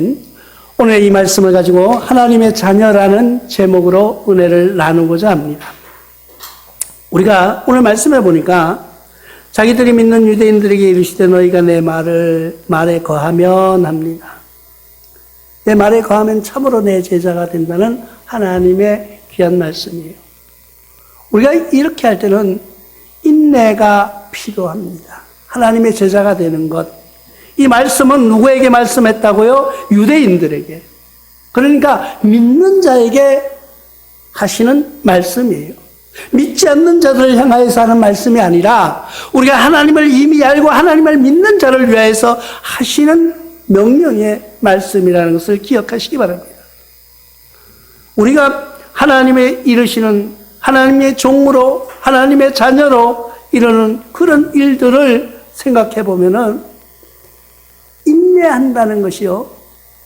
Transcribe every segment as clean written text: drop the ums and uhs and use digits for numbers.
아멘. 오늘 이 말씀을 가지고 하나님의 자녀라는 제목으로 은혜를 나누고자 합니다. 우리가 오늘 말씀해 보니까 자기들이 믿는 유대인들에게 이르시되 너희가 내 말에 거하면 합니다. 내 말에 거하면 참으로 내 제자가 된다는 하나님의 귀한 말씀이에요. 우리가 이렇게 할 때는 인내가 필요합니다. 하나님의 제자가 되는 것. 이 말씀은 누구에게 말씀했다고요? 유대인들에게. 그러니까 믿는 자에게 하시는 말씀이에요. 믿지 않는 자들을 향하여서 하는 말씀이 아니라 우리가 하나님을 이미 알고 하나님을 믿는 자를 위하여서 하시는 명령의 말씀이라는 것을 기억하시기 바랍니다. 우리가 하나님의 이르시는 하나님의 종으로 하나님의 자녀로 이르는 그런 일들을 생각해 보면은 인내한다는 것이요,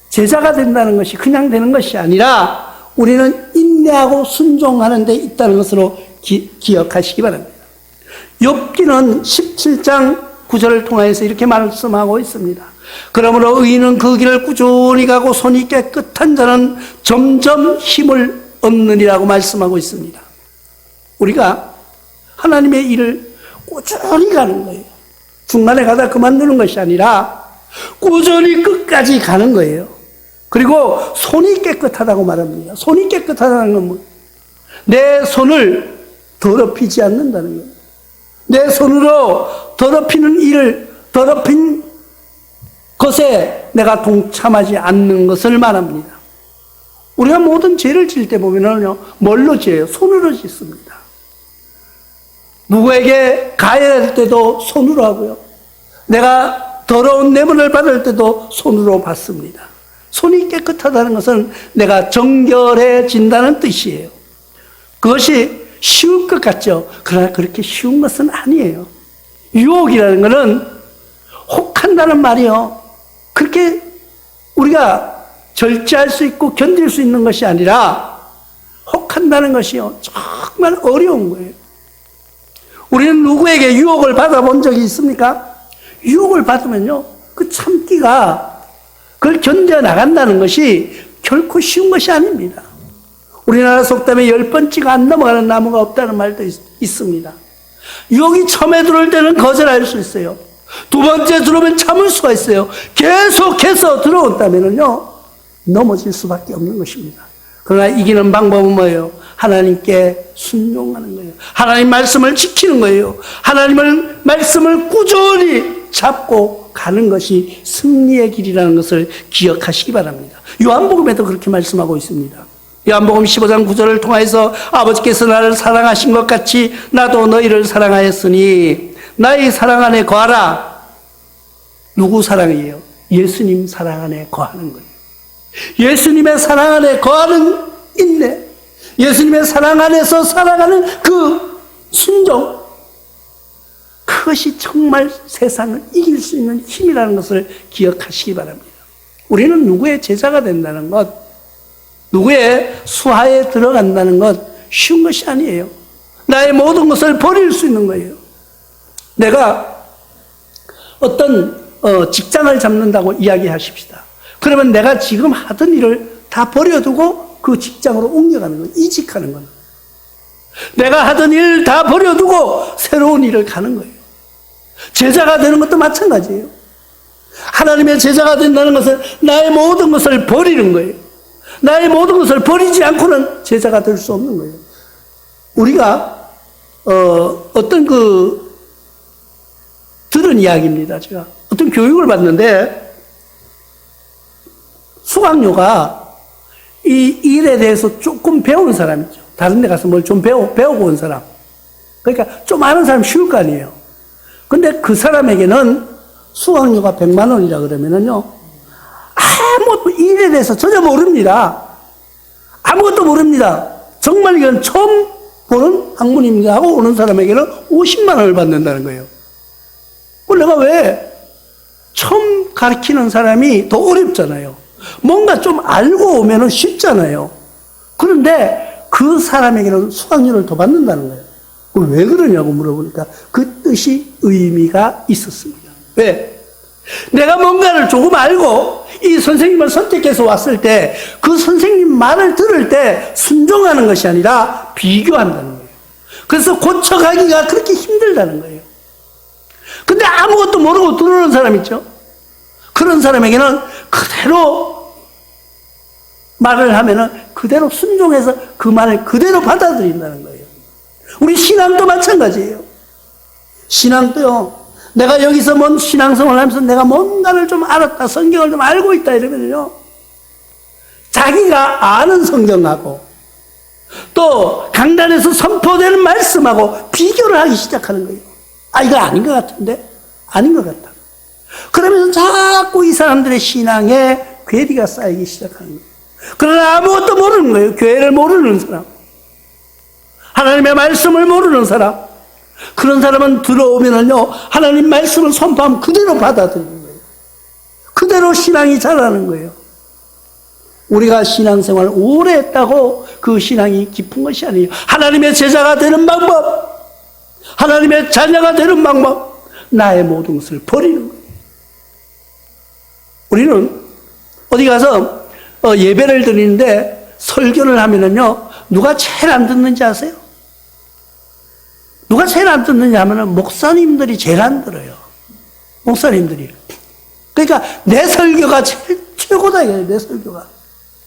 제자가 된다는 것이 그냥 되는 것이 아니라 우리는 인내하고 순종하는 데 있다는 것으로 기억하시기 바랍니다. 욥기는 17장 9절을 통해서 이렇게 말씀하고 있습니다. 그러므로 의인은 그 길을 꾸준히 가고 손이 깨끗한 자는 점점 힘을 얻느니라고 말씀하고 있습니다. 우리가 하나님의 일을 꾸준히 가는 거예요. 중간에 가다 그만두는 것이 아니라 꾸준히 끝까지 가는 거예요. 그리고 손이 깨끗하다고 말합니다. 손이 깨끗하다는 건 뭐예요? 내 손을 더럽히지 않는다는 거예요. 내 손으로 더럽히는 일을, 더럽힌 것에 내가 동참하지 않는 것을 말합니다. 우리가 모든 죄를 지을 때 보면은요, 뭘로 지어요? 손으로 짓습니다. 누구에게 가해야 할 때도 손으로 하고요. 내가 더러운 뇌물을 받을 때도 손으로 받습니다. 손이 깨끗하다는 것은 내가 정결해진다는 뜻이에요. 그것이 쉬울 것 같죠? 그러나 그렇게 쉬운 것은 아니에요. 유혹이라는 것은 혹한다는 말이요, 그렇게 우리가 절제할 수 있고 견딜 수 있는 것이 아니라 혹한다는 것이요, 정말 어려운 거예요. 우리는 누구에게 유혹을 받아본 적이 있습니까? 유혹을 받으면요, 그 참기가, 그걸 견뎌나간다는 것이 결코 쉬운 것이 아닙니다. 우리나라 속담에 10번째가 안 넘어가는 나무가 없다는 말도 있습니다. 유혹이 처음에 들어올 때는 거절할 수 있어요. 두 번째 들어오면 참을 수가 있어요. 계속해서 들어온다면요, 넘어질 수밖에 없는 것입니다. 그러나 이기는 방법은 뭐예요? 하나님께 순종하는 거예요. 하나님 말씀을 지키는 거예요. 하나님의 말씀을 꾸준히 잡고 가는 것이 승리의 길이라는 것을 기억하시기 바랍니다. 요한복음에도 그렇게 말씀하고 있습니다. 요한복음 15장 9절을 통해서 아버지께서 나를 사랑하신 것 같이 나도 너희를 사랑하였으니 나의 사랑 안에 거하라. 누구 사랑이에요? 예수님 사랑 안에 거하는 거예요. 예수님의 사랑 안에 거하는 인내, 예수님의 사랑 안에서 살아가는 그 순종, 그것이 정말 세상을 이길 수 있는 힘이라는 것을 기억하시기 바랍니다. 우리는 누구의 제자가 된다는 것, 누구의 수하에 들어간다는 것 쉬운 것이 아니에요. 나의 모든 것을 버릴 수 있는 거예요. 내가 어떤 직장을 잡는다고 이야기하십시다. 그러면 내가 지금 하던 일을 다 버려두고 그 직장으로 옮겨가는 거예요. 이직하는 거예요. 내가 하던 일 다 버려두고 새로운 일을 가는 거예요. 제자가 되는 것도 마찬가지예요. 하나님의 제자가 된다는 것은 나의 모든 것을 버리는 거예요. 나의 모든 것을 버리지 않고는 제자가 될 수 없는 거예요. 우리가 어떤 들은 이야기입니다. 제가 어떤 교육을 받는데 수강료가 이 일에 대해서 조금 배운 사람이죠. 다른 데 가서 뭘 좀 배우고 온 사람. 그러니까 좀 아는 사람 쉬울 거 아니에요. 근데 그 사람에게는 수강료가 100만 원이라 그러면은요, 아무 일에 대해서 전혀 모릅니다. 아무것도 모릅니다. 정말 이건 처음 보는 학문입니다 하고 오는 사람에게는 50만 원을 받는다는 거예요. 그걸 내가 왜? 처음 가르치는 사람이 더 어렵잖아요. 뭔가 좀 알고 오면은 쉽잖아요. 그런데 그 사람에게는 수강료를 더 받는다는 거예요. 왜 그러냐고 물어보니까 그 뜻이 의미가 있었습니다. 왜? 내가 뭔가를 조금 알고 이 선생님을 선택해서 왔을 때 그 선생님 말을 들을 때 순종하는 것이 아니라 비교한다는 거예요. 그래서 고쳐가기가 그렇게 힘들다는 거예요. 근데 아무것도 모르고 들어오는 사람 있죠? 그런 사람에게는 그대로 말을 하면은 그대로 순종해서 그 말을 그대로 받아들인다는 거예요. 우리 신앙도 마찬가지예요. 신앙도요. 내가 여기서 뭔 신앙생활을 하면서 내가 뭔가를 좀 알았다, 성경을 좀 알고 있다 이러면요. 자기가 아는 성경하고 또 강단에서 선포되는 말씀하고 비교를 하기 시작하는 거예요. 아, 이거 아닌 것 같은데? 아닌 것 같다. 그러면서 자꾸 이 사람들의 신앙에 괴리가 쌓이기 시작하는 거예요. 그러나 아무것도 모르는 거예요. 교회를 모르는 사람. 하나님의 말씀을 모르는 사람. 그런 사람은 들어오면은요, 하나님 말씀을 선포하면 그대로 받아들이는 거예요. 그대로 신앙이 자라는 거예요. 우리가 신앙생활을 오래 했다고 그 신앙이 깊은 것이 아니에요. 하나님의 제자가 되는 방법, 하나님의 자녀가 되는 방법, 나의 모든 것을 버리는 거예요. 우리는 어디 가서 예배를 드리는데 설교를 하면은요, 누가 제일 안 듣는지 아세요? 누가 제일 안 듣느냐 하면은 목사님들이 제일 안 들어요. 목사님들이. 그러니까 내 설교가 제일 최고다 이거예요. 내 설교가.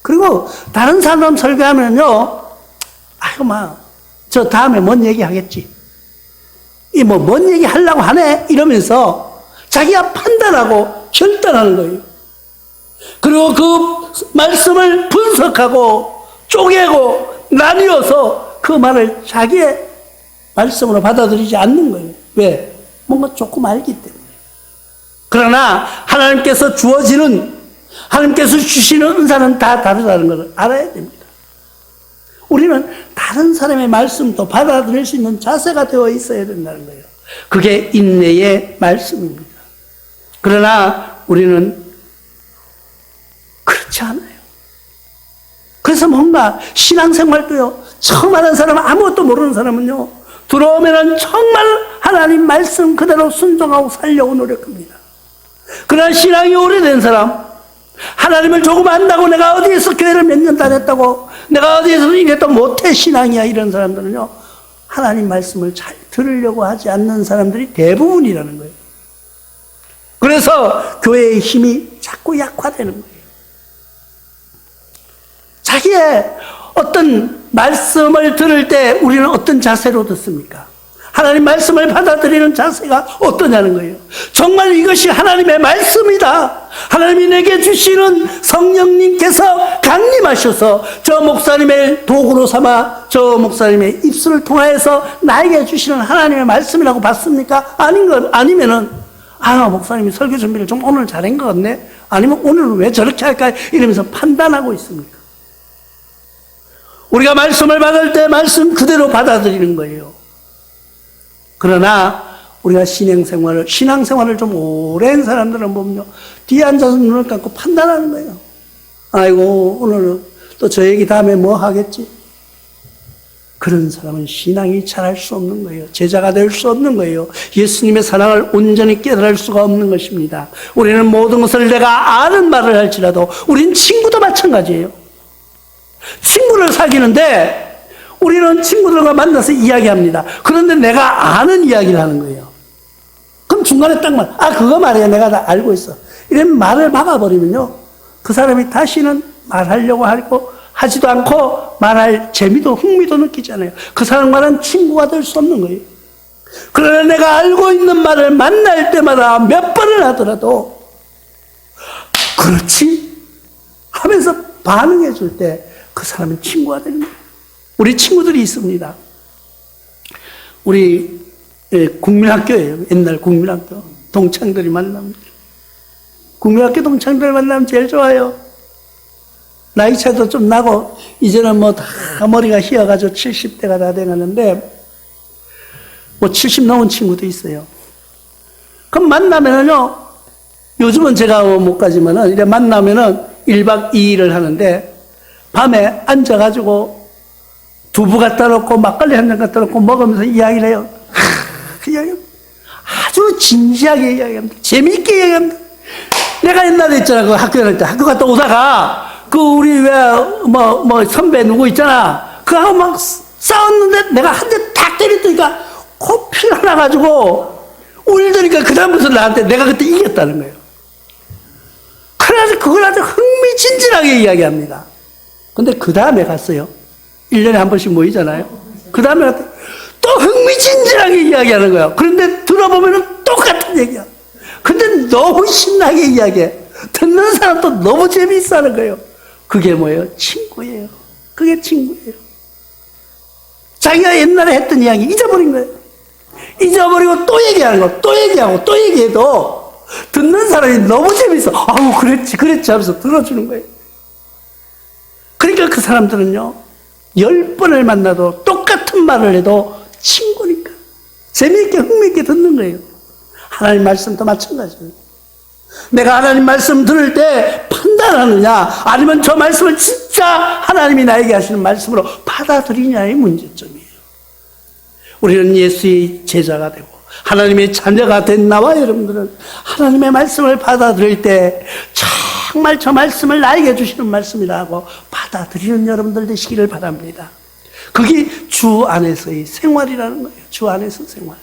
그리고 다른 사람 설교하면요, 아이고 저 다음에 뭔 얘기 하겠지. 뭔 얘기 하려고 하네 이러면서 자기가 판단하고 결단하는 거예요. 그리고 그 말씀을 분석하고 쪼개고 나뉘어서 그 말을 자기의 말씀으로 받아들이지 않는 거예요. 왜? 뭔가 조금 알기 때문에. 그러나 하나님께서 하나님께서 주시는 은사는 다 다르다는 것을 알아야 됩니다. 우리는 다른 사람의 말씀도 받아들일 수 있는 자세가 되어 있어야 된다는 거예요. 그게 인내의 말씀입니다. 그러나 우리는 그렇지 않아요. 그래서 뭔가 신앙생활도요, 처음 하는 사람, 아무것도 모르는 사람은요, 들어오면은 정말 하나님 말씀 그대로 순종하고 살려고 노력합니다. 그러나 신앙이 오래된 사람, 하나님을 조금 안다고 내가 어디에서 교회를 몇 년 다녔다고, 내가 어디에서 이랬다고 못해 신앙이야 이런 사람들은요, 하나님 말씀을 잘 들으려고 하지 않는 사람들이 대부분이라는 거예요. 그래서 교회의 힘이 자꾸 약화되는 거예요. 자기의 어떤 말씀을 들을 때 우리는 어떤 자세로 듣습니까? 하나님 말씀을 받아들이는 자세가 어떠냐는 거예요. 정말 이것이 하나님의 말씀이다. 하나님이 내게 주시는 성령님께서 강림하셔서 저 목사님의 도구로 삼아 저 목사님의 입술을 통하여서 나에게 주시는 하나님의 말씀이라고 봤습니까? 아니면은 목사님이 설교 준비를 좀 오늘 잘한 것 같네. 아니면 오늘은 왜 저렇게 할까? 이러면서 판단하고 있습니까? 우리가 말씀을 받을 때 말씀 그대로 받아들이는 거예요. 그러나 우리가 신앙생활을 좀 오랜 사람들은 보면요, 뒤에 앉아서 눈을 감고 판단하는 거예요. 아이고, 오늘은 또 저 얘기 다음에 뭐 하겠지? 그런 사람은 신앙이 자랄 수 없는 거예요. 제자가 될 수 없는 거예요. 예수님의 사랑을 온전히 깨달을 수가 없는 것입니다. 우리는 모든 것을 내가 아는 말을 할지라도 우린 친구도 마찬가지예요. 친구를 사귀는데 우리는 친구들과 만나서 이야기합니다. 그런데 내가 아는 이야기를 하는 거예요. 그럼 중간에 딱 그거 말이야. 내가 다 알고 있어. 이런 말을 막아버리면요, 그 사람이 다시는 말하려고 하지도 않고 말할 재미도 흥미도 느끼지 않아요. 그 사람과는 친구가 될 수 없는 거예요. 그러나 내가 알고 있는 말을 만날 때마다 몇 번을 하더라도 그렇지 하면서 반응해 줄 때 그 사람은 친구가 되는 거예요. 우리 친구들이 있습니다. 우리 국민학교예요. 옛날 국민학교. 동창들이 만납니다. 국민학교 동창들 만나면 제일 좋아요. 나이 차도 좀 나고 이제는 다 머리가 휘어가지고 70대가 다 돼가는데 70 넘은 친구도 있어요. 그럼 만나면은요, 요즘은 제가 못 가지만은 이래 만나면은 1박 2일을 하는데 밤에 앉아가지고 두부 갖다 놓고 막걸리 한 잔 갖다 놓고 먹으면서 이야기를 해요. 아주 진지하게 이야기합니다. 재미있게 이야기합니다. 내가 옛날에 있잖아. 그 학교 다닐 때 학교 갔다 오다가 그 우리 왜 선배 누구 있잖아. 그하고 막 싸웠는데 내가 한 대 딱 때렸더니까 코피가 나가지고 울더니까 그다음부터 나한테 내가 그때 이겼다는 거예요. 그래서 그걸 아주 흥미진진하게 이야기합니다. 근데 그 다음에 갔어요. 1년에 한 번씩 모이잖아요. 그 다음에 또 흥미진진하게 이야기하는 거예요. 그런데 들어보면 똑같은 얘기야. 근데 너무 신나게 이야기해. 듣는 사람도 너무 재미있어 하는 거예요. 그게 뭐예요? 친구예요. 그게 친구예요. 자기가 옛날에 했던 이야기 잊어버린 거예요. 잊어버리고 또 얘기하는 거, 또 얘기하고 또 얘기해도 듣는 사람이 너무 재밌어. 아우, 그랬지 하면서 들어주는 거예요. 그러니까 그 사람들은요, 10번을 만나도 똑같은 말을 해도 친구니까 재미있게 흥미있게 듣는 거예요. 하나님 말씀도 마찬가지예요. 내가 하나님 말씀 들을 때 판단하느냐, 아니면 저 말씀을 진짜 하나님이 나에게 하시는 말씀으로 받아들이냐의 문제점이에요. 우리는 예수의 제자가 되고 하나님의 자녀가 된 나와 여러분들은 하나님의 말씀을 받아들일 때 정말 저 말씀을 나에게 주시는 말씀이라고 받아들이는 여러분들 되시기를 바랍니다. 그게 주 안에서의 생활이라는 거예요. 주 안에서 생활.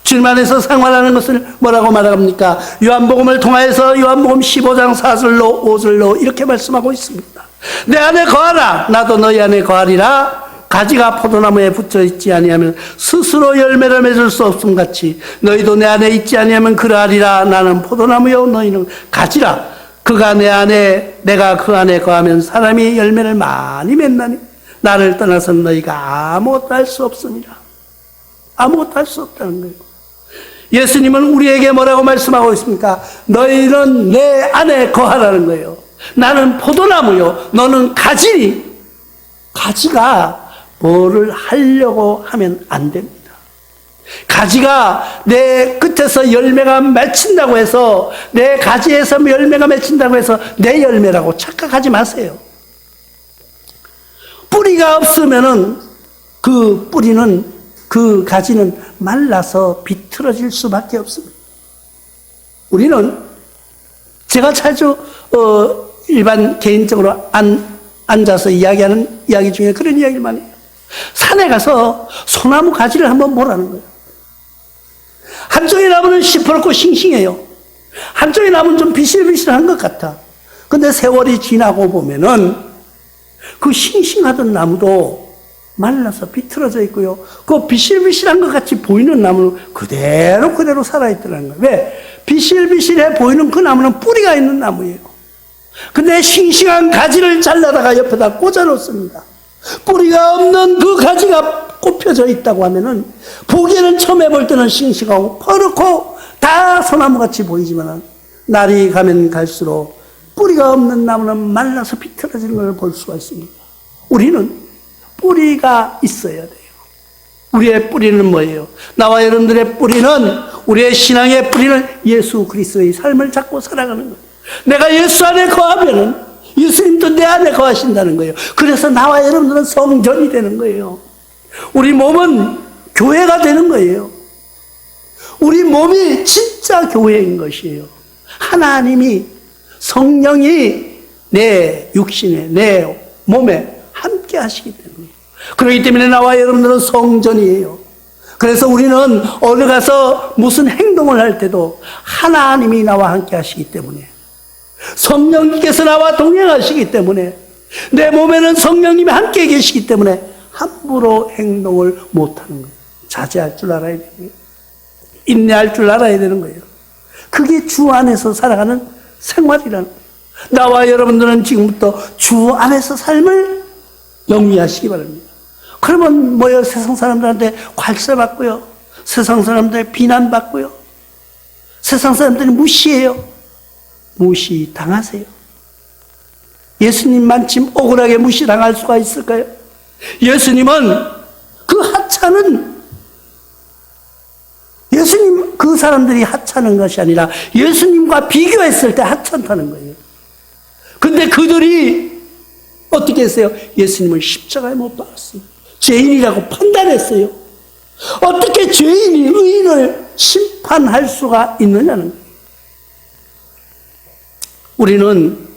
주님 안에서 생활하는 것을 뭐라고 말합니까? 요한복음을 통하여서 요한복음 15장 4절로 5절로 이렇게 말씀하고 있습니다. 내 안에 거하라, 나도 너희 안에 거하리라. 가지가 포도나무에 붙어 있지 아니하면 스스로 열매를 맺을 수 없음 같이 너희도 내 안에 있지 아니하면 그러하리라. 나는 포도나무요 너희는 가지라. 그가 내 안에 내가 그 안에 거하면 사람이 열매를 많이 맺나니 나를 떠나서는 너희가 아무것도 할 수 없으니라. 아무것도 할 수 없다는 거예요. 예수님은 우리에게 뭐라고 말씀하고 있습니까? 너희는 내 안에 거하라는 거예요. 나는 포도나무요 너는 가지니. 가지가 뭐를 하려고 하면 안 됩니다. 가지가 내 끝에서 열매가 맺힌다고 해서, 내 가지에서 열매가 맺힌다고 해서 내 열매라고 착각하지 마세요. 뿌리가 없으면은 그 뿌리는, 그 가지는 말라서 비틀어질 수밖에 없습니다. 우리는 제가 자주 일반 개인적으로 앉아서 이야기하는 이야기 중에 그런 이야기를 많이 해요. 산에 가서 소나무 가지를 한번 보라는 거예요. 한쪽의 나무는 시퍼렇고 싱싱해요. 한쪽의 나무는 좀 비실비실한 것 같아. 근데 세월이 지나고 보면은 그 싱싱하던 나무도 말라서 비틀어져 있고요. 그 비실비실한 것 같이 보이는 나무는 그대로 살아있더라는 거예요. 왜? 비실비실해 보이는 그 나무는 뿌리가 있는 나무예요. 근데 싱싱한 가지를 잘라다가 옆에다 꽂아 놓습니다. 뿌리가 없는 그 가지가 꼽혀져 있다고 하면은 보기에는 처음에 볼 때는 싱싱하고 퍼렇고 다 소나무같이 보이지만 날이 가면 갈수록 뿌리가 없는 나무는 말라서 비틀어지는 걸 볼 수가 있습니다. 우리는 뿌리가 있어야 돼요. 우리의 뿌리는 뭐예요? 나와 여러분들의 뿌리는, 우리의 신앙의 뿌리는 예수 그리스도의 삶을 잡고 살아가는 거예요. 내가 예수 안에 거하면은 예수님도 내 안에 거하신다는 거예요. 그래서 나와 여러분들은 성전이 되는 거예요. 우리 몸은 교회가 되는 거예요. 우리 몸이 진짜 교회인 것이에요. 하나님이, 성령이 내 육신에, 내 몸에 함께 하시기 때문에. 그렇기 때문에 나와 여러분들은 성전이에요. 그래서 우리는 어디 가서 무슨 행동을 할 때도 하나님이 나와 함께 하시기 때문에, 성령님께서 나와 동행하시기 때문에, 내 몸에는 성령님이 함께 계시기 때문에 함부로 행동을 못하는 거예요. 자제할 줄 알아야 되는 거예요. 인내할 줄 알아야 되는 거예요. 그게 주 안에서 살아가는 생활이라는 거예요. 나와 여러분들은 지금부터 주 안에서 삶을 영위하시기 바랍니다. 그러면 뭐요? 세상 사람들한테 괄세받고요, 세상 사람들 비난받고요, 세상 사람들이 무시해요. 무시당하세요. 예수님만 지금 억울하게 무시당할 수가 있을까요? 예수님은 그 하찮은, 예수님 그 사람들이 하찮은 것이 아니라 예수님과 비교했을 때 하찮다는 거예요. 근데 그들이 어떻게 했어요? 예수님을 십자가에 못 박았어요. 죄인이라고 판단했어요. 어떻게 죄인이 의인을 심판할 수가 있느냐는 거예요. 우리는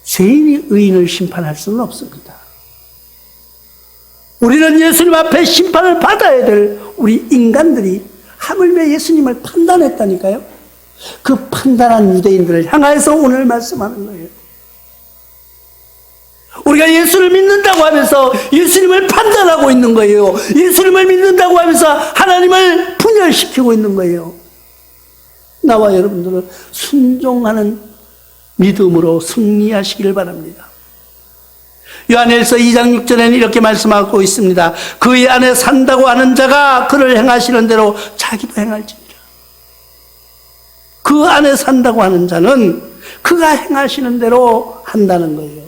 죄인이 의인을 심판할 수는 없습니다. 우리는 예수님 앞에 심판을 받아야 될 우리 인간들이 하물며 예수님을 판단했다니까요. 그 판단한 유대인들을 향해서 오늘 말씀하는 거예요. 우리가 예수를 믿는다고 하면서 예수님을 판단하고 있는 거예요. 예수님을 믿는다고 하면서 하나님을 분열시키고 있는 거예요. 나와 여러분들은 순종하는 믿음으로 승리하시길 바랍니다. 요한일서 2장 6절에는 이렇게 말씀하고 있습니다. 그의 안에 산다고 하는 자가 그를 행하시는 대로 자기도 행할지니라. 그 안에 산다고 하는 자는 그가 행하시는 대로 한다는 거예요.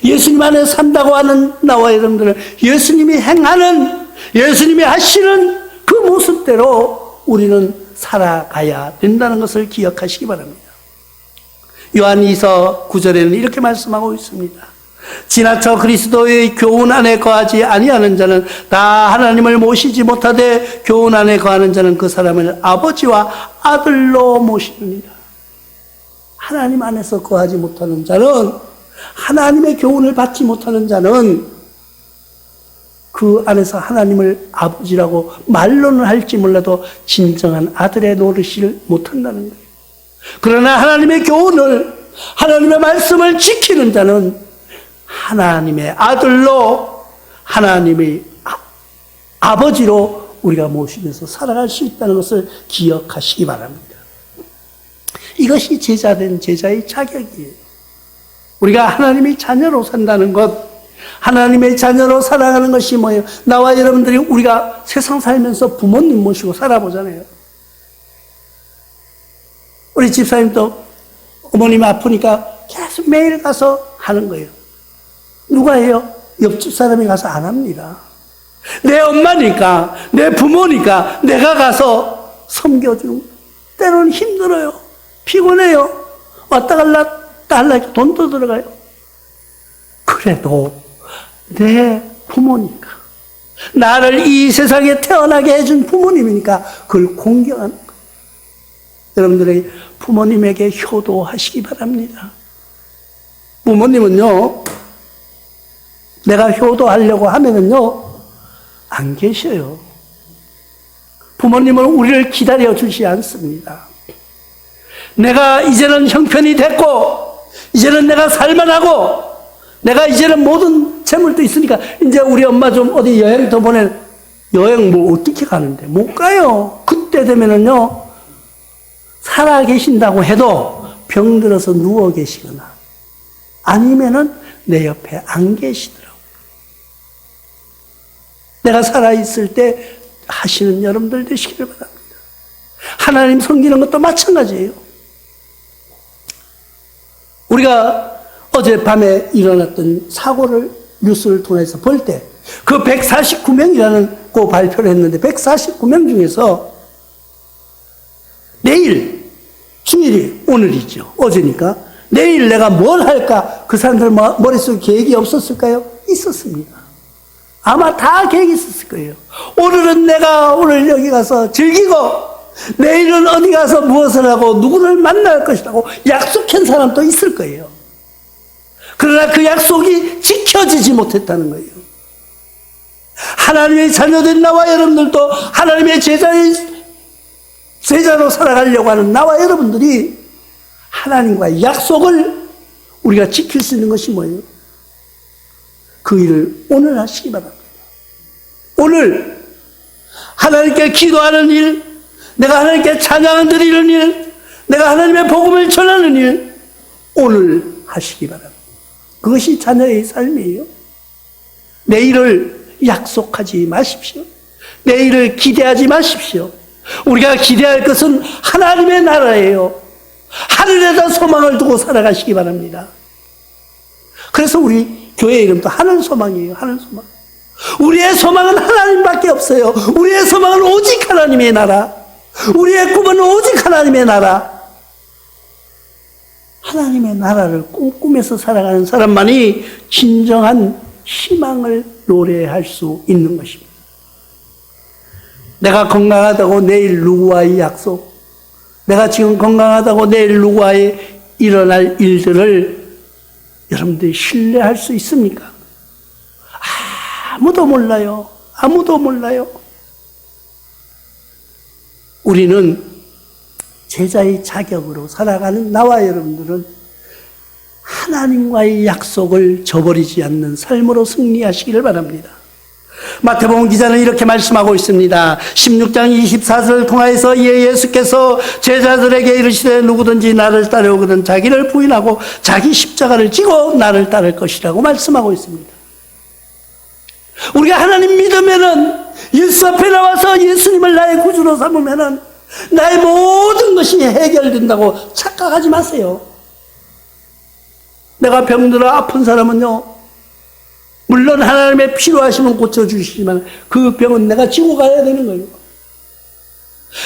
예수님 안에 산다고 하는 나와 여러분들은 예수님이 행하는, 예수님이 하시는 그 모습대로 우리는 살아가야 된다는 것을 기억하시기 바랍니다. 요한 2서 9절에는 이렇게 말씀하고 있습니다. 지나쳐 그리스도의 교훈 안에 거하지 아니하는 자는 다 하나님을 모시지 못하되 교훈 안에 거하는 자는 그 사람을 아버지와 아들로 모시느니라. 하나님 안에서 거하지 못하는 자는, 하나님의 교훈을 받지 못하는 자는 그 안에서 하나님을 아버지라고 말로는 할지 몰라도 진정한 아들의 노릇을 못한다는 거예요. 그러나 하나님의 교훈을, 하나님의 말씀을 지키는 자는 하나님의 아들로, 하나님의 아버지로 우리가 모시면서 살아갈 수 있다는 것을 기억하시기 바랍니다. 이것이 제자된 제자의 자격이에요. 우리가 하나님의 자녀로 산다는 것, 하나님의 자녀로 살아가는 것이 뭐예요? 나와 여러분들이 우리가 세상 살면서 부모님 모시고 살아보잖아요. 우리 집사님도 어머님 아프니까 계속 매일 가서 하는 거예요. 누가 해요? 옆집 사람이 가서 안 합니다. 내 엄마니까, 내 부모니까 내가 가서 섬겨주는 거예요. 때로는 힘들어요. 피곤해요. 왔다 갈라 돈도 들어가요. 그래도 내 부모니까, 나를 이 세상에 태어나게 해준 부모님이니까 그걸 공경하는 거예요. 여러분들의 부모님에게 효도하시기 바랍니다. 부모님은요, 내가 효도하려고 하면은요, 안 계셔요. 부모님은 우리를 기다려 주지 않습니다. 내가 이제는 형편이 됐고, 이제는 내가 살만하고, 내가 이제는 모든 재물도 있으니까, 이제 우리 엄마 좀 어디 여행 더 여행 뭐 어떻게 가는데? 못 가요. 그때 되면은요, 살아 계신다고 해도 병들어서 누워 계시거나, 아니면은 내 옆에 안 계시더라고요. 내가 살아있을 때 하시는 여러분들 되시기를 바랍니다. 하나님 섬기는 것도 마찬가지예요. 우리가 어젯밤에 일어났던 사고를 뉴스를 통해서 볼 때 그 149명이라는 그 발표를 했는데 149명 중에서 내일, 주일이 오늘이죠. 어제니까. 내일 내가 뭘 할까? 그 사람들 머릿속에 계획이 없었을까요? 있었습니다. 아마 다 계획이 있었을 거예요. 오늘은 내가 오늘 여기 가서 즐기고, 내일은 어디 가서 무엇을 하고 누구를 만날 것이라고 약속한 사람도 있을 거예요. 그러나 그 약속이 지켜지지 못했다는 거예요. 하나님의 자녀된 나와 여러분들도 하나님의 제자로 살아가려고 하는 나와 여러분들이 하나님과의 약속을 우리가 지킬 수 있는 것이 뭐예요? 그 일을 오늘 하시기 바랍니다. 오늘 하나님께 기도하는 일, 내가 하나님께 찬양 드리는 일, 내가 하나님의 복음을 전하는 일, 오늘 하시기 바랍니다. 그것이 자녀의 삶이에요. 내일을 약속하지 마십시오. 내일을 기대하지 마십시오. 우리가 기대할 것은 하나님의 나라예요. 하늘에다 소망을 두고 살아가시기 바랍니다. 그래서 우리 교회 이름도 하늘소망이에요. 하늘소망. 우리의 소망은 하나님밖에 없어요. 우리의 소망은 오직 하나님의 나라. 우리의 꿈은 오직 하나님의 나라. 하나님의 나라를 꿈꾸면서 살아가는 사람만이 진정한 희망을 노래할 수 있는 것입니다. 내가 건강하다고 내일 누구와의 약속, 내가 지금 건강하다고 내일 누구와의 일어날 일들을 여러분들이 신뢰할 수 있습니까? 아무도 몰라요. 아무도 몰라요. 우리는 제자의 자격으로 살아가는 나와 여러분들은 하나님과의 약속을 저버리지 않는 삶으로 승리하시기를 바랍니다. 마태복음 기자는 이렇게 말씀하고 있습니다. 16장 24절을 통하여서 예수께서 제자들에게 이르시되 누구든지 나를 따르거든 자기를 부인하고 자기 십자가를 지고 나를 따를 것이라고 말씀하고 있습니다. 우리가 하나님 믿으면은 예수 앞에 나와서 예수님을 나의 구주로 삼으면은 나의 모든 것이 해결된다고 착각하지 마세요. 내가 병들어 아픈 사람은요, 물론 하나님의 필요하시면 고쳐주시지만 그 병은 내가 지고 가야 되는 거예요.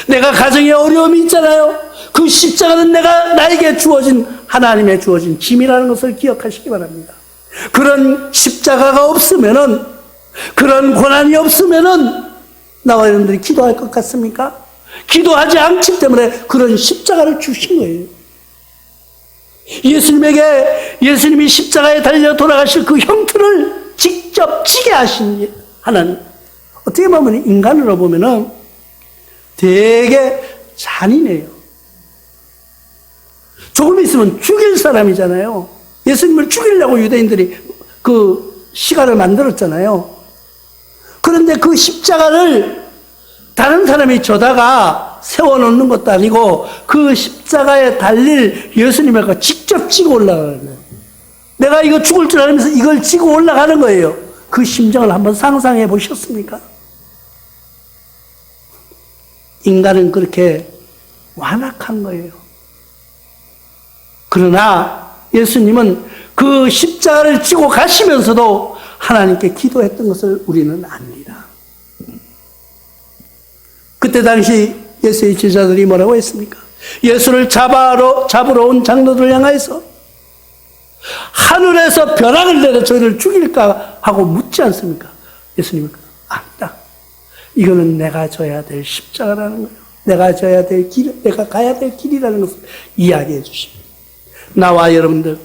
내가 가정에 어려움이 있잖아요. 그 십자가는 내가 나에게 주어진, 하나님의 주어진 짐이라는 것을 기억하시기 바랍니다. 그런 십자가가 없으면은, 그런 고난이 없으면은 나와 여러분들이 기도할 것 같습니까? 기도하지 않기 때문에 그런 십자가를 주신 거예요. 예수님이 십자가에 달려 돌아가실 그 형틀을 직접 지게 하신 하나님. 어떻게 보면 인간으로 보면은 되게 잔인해요. 조금 있으면 죽일 사람이잖아요. 예수님을 죽이려고 유대인들이 그 시간을 만들었잖아요. 그런데 그 십자가를 다른 사람이 져다가 세워놓는 것도 아니고 그 십자가에 달릴 예수님을 직접 지고 올라가는 거예요. 내가 이거 죽을 줄 알면서 이걸 지고 올라가는 거예요. 그 심정을 한번 상상해 보셨습니까? 인간은 그렇게 완악한 거예요. 그러나 예수님은 그 십자가를 지고 가시면서도 하나님께 기도했던 것을 우리는 압니다. 그때 당시 예수의 제자들이 뭐라고 했습니까? 예수를 잡으러 온 장로들을 향하여서 하늘에서 벼락을 내려 저희를 죽일까 하고 묻지 않습니까? 예수님은 아니다. 이거는 내가 져야 될 십자가라는 거예요. 내가 져야 될 길, 내가 가야 될 길이라는 것을 이야기해 주십니다. 나와 여러분들,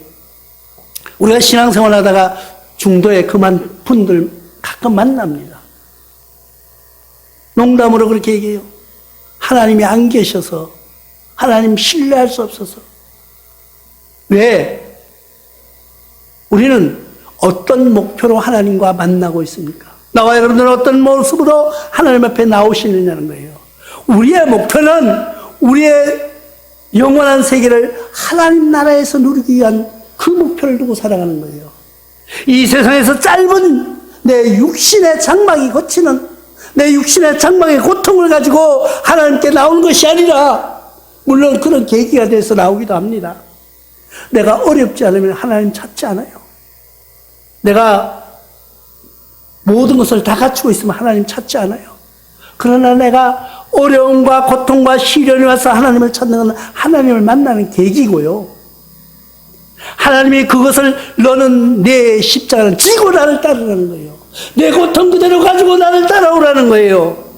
우리가 신앙생활 하다가 중도에 그만 분들 가끔 만납니다. 농담으로 그렇게 얘기해요. 하나님이 안 계셔서, 하나님 신뢰할 수 없어서. 왜? 우리는 어떤 목표로 하나님과 만나고 있습니까? 나와 여러분들은 어떤 모습으로 하나님 앞에 나오시느냐는 거예요. 우리의 목표는 우리의 영원한 세계를 하나님 나라에서 누리기 위한 그 목표를 두고 살아가는 거예요. 이 세상에서 짧은 내 육신의 장막이 거치는, 내 육신의 장막의 고통을 가지고 하나님께 나오는 것이 아니라, 물론 그런 계기가 돼서 나오기도 합니다. 내가 어렵지 않으면 하나님 찾지 않아요. 내가 모든 것을 다 갖추고 있으면 하나님 찾지 않아요. 그러나 내가 어려움과 고통과 시련이 와서 하나님을 찾는 건 하나님을 만나는 계기고요. 하나님이 그것을 너는 내 십자가를 지고 나를 따르라는 거예요. 내 고통 그대로 가지고 나를 따라오라는 거예요.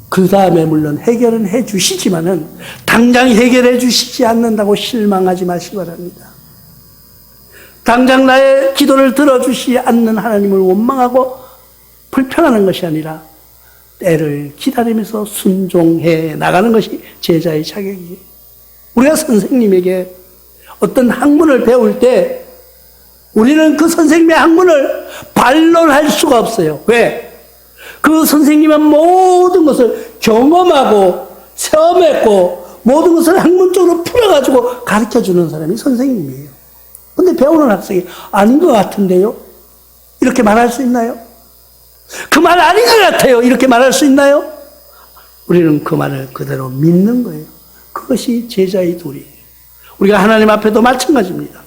그 다음에 물론 해결은 해 주시지만은 당장 해결해 주시지 않는다고 실망하지 마시기 바랍니다. 당장 나의 기도를 들어주시지 않는 하나님을 원망하고 불평하는 것이 아니라 때를 기다리면서 순종해 나가는 것이 제자의 자격이에요. 우리가 선생님에게 어떤 학문을 배울 때 우리는 그 선생님의 학문을 반론할 수가 없어요. 왜? 그 선생님은 모든 것을 경험하고 체험했고 모든 것을 학문적으로 풀어가지고 가르쳐주는 사람이 선생님이에요. 근데 배우는 학생이 아닌 것 같은데요? 이렇게 말할 수 있나요? 그 말 아닌 것 같아요. 이렇게 말할 수 있나요? 우리는 그 말을 그대로 믿는 거예요. 그것이 제자의 도리예요. 우리가 하나님 앞에도 마찬가지입니다.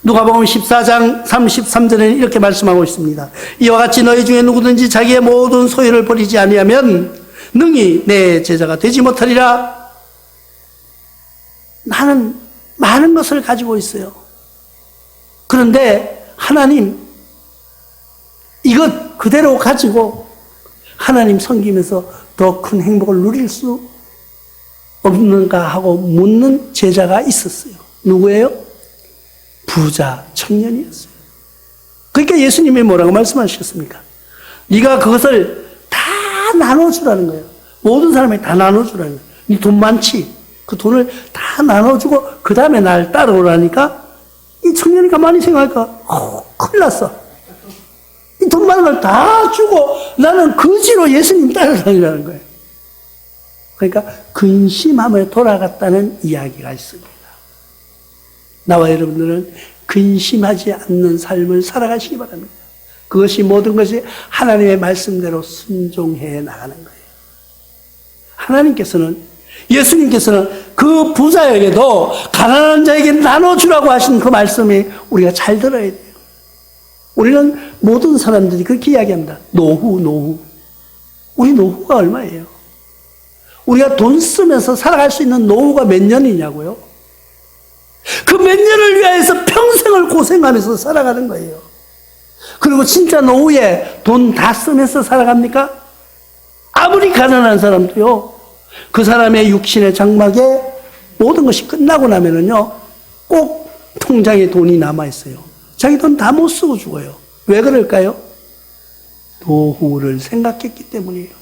누가복음 14장 33절에는 이렇게 말씀하고 있습니다. 이와 같이 너희 중에 누구든지 자기의 모든 소유를 버리지 아니하면 능히 내 제자가 되지 못하리라. 나는 많은 것을 가지고 있어요. 그런데 하나님, 이것 그대로 가지고 하나님 섬기면서 더 큰 행복을 누릴 수 없는가 하고 묻는 제자가 있었어요. 누구예요? 부자 청년이었어요. 그러니까 예수님이 뭐라고 말씀하셨습니까? 네가 그것을 다 나눠주라는 거예요. 모든 사람에게 다 나눠주라는 거예요. 네 돈 많지? 그 돈을 다 나눠주고 그 다음에 날 따라오라니까 이 청년이 가만히 생각하니까 큰일 났어. 이 돈 많은 걸 다 주고 나는 거지로 예수님 따라다니라는 거예요. 그러니까 근심함을 돌아갔다는 이야기가 있습니다. 나와 여러분들은 근심하지 않는 삶을 살아가시기 바랍니다. 그것이 모든 것이 하나님의 말씀대로 순종해 나가는 거예요. 하나님께서는, 예수님께서는 그 부자에게도 가난한 자에게 나눠주라고 하신 그 말씀이 우리가 잘 들어야 돼요. 우리는 모든 사람들이 그렇게 이야기합니다. 노후. 우리 노후가 얼마예요? 우리가 돈 쓰면서 살아갈 수 있는 노후가 몇 년이냐고요? 그 몇 년을 위해서 평생을 고생하면서 살아가는 거예요. 그리고 진짜 노후에 돈 다 쓰면서 살아갑니까? 아무리 가난한 사람도요, 그 사람의 육신의 장막에 모든 것이 끝나고 나면은요, 꼭 통장에 돈이 남아있어요. 자기 돈 다 못 쓰고 죽어요. 왜 그럴까요? 노후를 생각했기 때문이에요.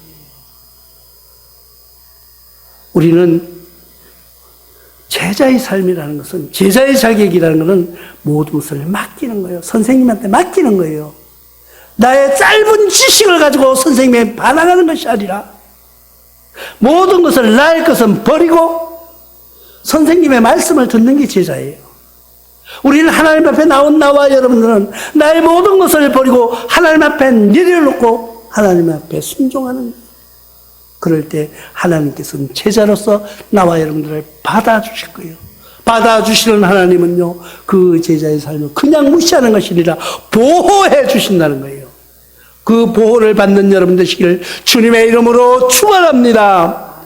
우리는 제자의 삶이라는 것은, 제자의 자격이라는 것은 모든 것을 맡기는 거예요. 선생님한테 맡기는 거예요. 나의 짧은 지식을 가지고 선생님에 반항하는 것이 아니라 모든 것을, 나의 것은 버리고 선생님의 말씀을 듣는 게 제자예요. 우리는 하나님 앞에 나온 나와 여러분들은 나의 모든 것을 버리고 하나님 앞에 내려놓고 하나님 앞에 순종하는 거예요. 그럴 때 하나님께서는 제자로서 나와 여러분들을 받아주실 거예요. 받아주시는 하나님은요, 그 제자의 삶을 그냥 무시하는 것이 아니라 보호해 주신다는 거예요. 그 보호를 받는 여러분 되시기를 주님의 이름으로 축원합니다.